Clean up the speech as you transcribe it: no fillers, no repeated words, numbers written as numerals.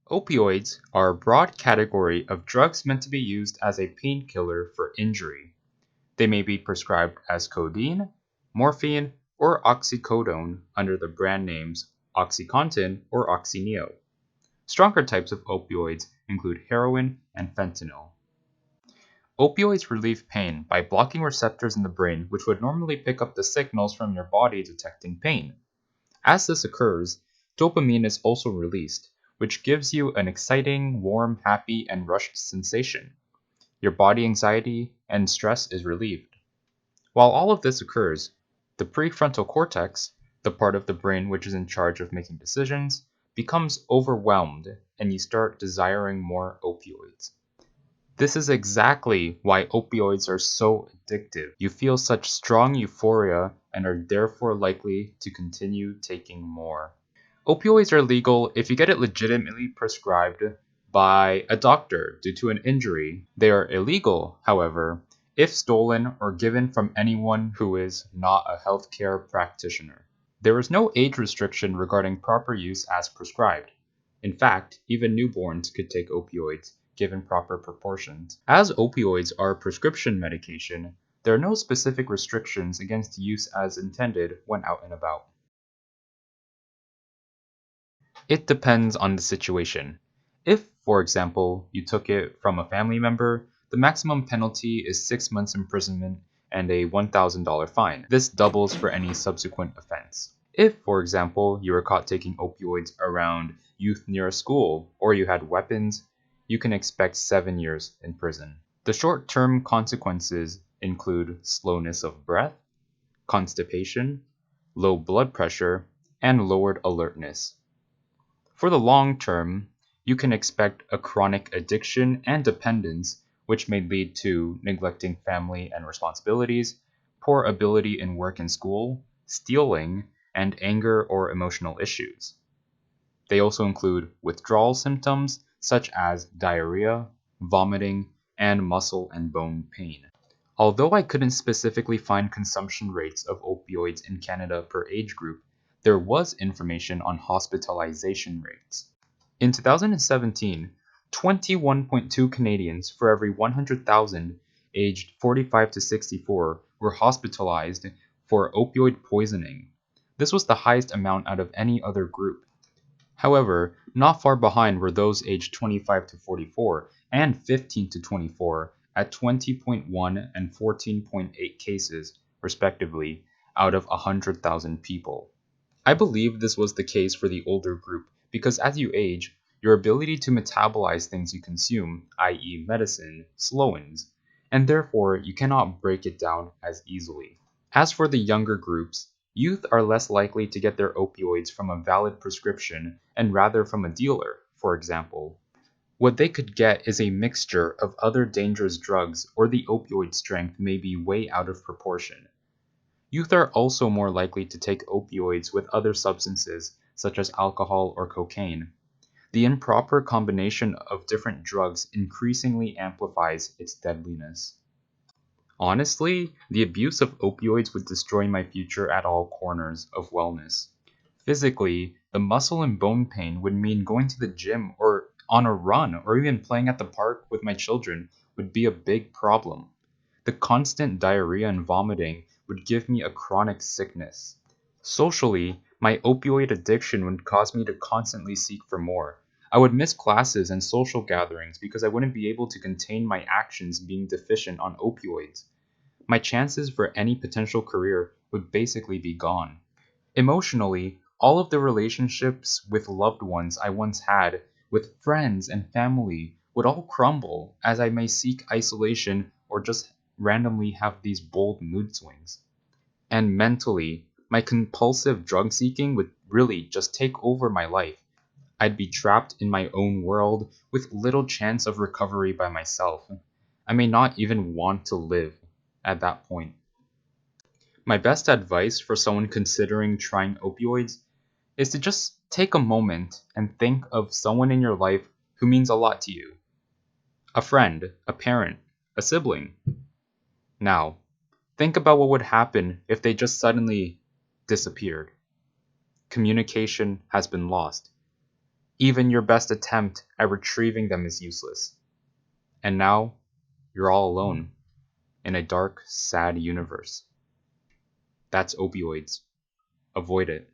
Opioids are a broad category of drugs meant to be used as a painkiller for injury. They may be prescribed as codeine, morphine, or oxycodone under the brand names OxyContin or Oxyneo. Stronger types of opioids include heroin and fentanyl. Opioids relieve pain by blocking receptors in the brain which would normally pick up the signals from your body detecting pain. As this occurs, dopamine is also released, which gives you an exciting, warm, happy, and rushed sensation. Your body anxiety and stress is relieved. While all of this occurs, the prefrontal cortex, the part of the brain which is in charge of making decisions, becomes overwhelmed and you start desiring more opioids. This is exactly why opioids are so addictive. You feel such strong euphoria and are therefore likely to continue taking more. Opioids are legal if you get it legitimately prescribed by a doctor due to an injury. They are illegal, however, if stolen or given from anyone who is not a healthcare practitioner. There is no age restriction regarding proper use as prescribed. In fact, even newborns could take opioids given proper proportions. As opioids are prescription medication, there are no specific restrictions against use as intended when out and about. It depends on the situation. If, for example, you took it from a family member, the maximum penalty is 6 months imprisonment and a $1,000 fine. This doubles for any subsequent offense. If, for example, you were caught taking opioids around youth near a school or you had weapons, you can expect 7 years in prison. The short-term consequences include slowness of breath, constipation, low blood pressure, and lowered alertness. For the long term, you can expect a chronic addiction and dependence, which may lead to neglecting family and responsibilities, poor ability in work and school, stealing, and anger or emotional issues. They also include withdrawal symptoms such as diarrhea, vomiting, and muscle and bone pain. Although I couldn't specifically find consumption rates of opioids in Canada per age group, there was information on hospitalization rates. In 2017, 21.2 Canadians for every 100,000 aged 45 to 64 were hospitalized for opioid poisoning. This was the highest amount out of any other group. However, not far behind were those aged 25 to 44 and 15 to 24 at 20.1 and 14.8 cases, respectively, out of 100,000 people. I believe this was the case for the older group because as you age, your ability to metabolize things you consume, i.e., medicine, slowens, and therefore you cannot break it down as easily. As for the younger groups, youth are less likely to get their opioids from a valid prescription and rather from a dealer, for example. What they could get is a mixture of other dangerous drugs or the opioid strength may be way out of proportion. Youth are also more likely to take opioids with other substances, such as alcohol or cocaine. The improper combination of different drugs increasingly amplifies its deadliness. Honestly, the abuse of opioids would destroy my future at all corners of wellness. Physically, the muscle and bone pain would mean going to the gym or on a run or even playing at the park with my children would be a big problem. The constant diarrhea and vomiting would give me a chronic sickness. Socially, my opioid addiction would cause me to constantly seek for more. I would miss classes and social gatherings because I wouldn't be able to contain my actions being deficient on opioids. My chances for any potential career would basically be gone. Emotionally, all of the relationships with loved ones I once had, with friends and family, would all crumble as I may seek isolation or just randomly have these bold mood swings. And mentally, my compulsive drug seeking would really just take over my life. I'd be trapped in my own world with little chance of recovery by myself. I may not even want to live at that point. My best advice for someone considering trying opioids is to just take a moment and think of someone in your life who means a lot to you. A friend, a parent, a sibling. Now, think about what would happen if they just suddenly disappeared. Communication has been lost. Even your best attempt at retrieving them is useless. And now, you're all alone in a dark, sad universe. That's opioids. Avoid it.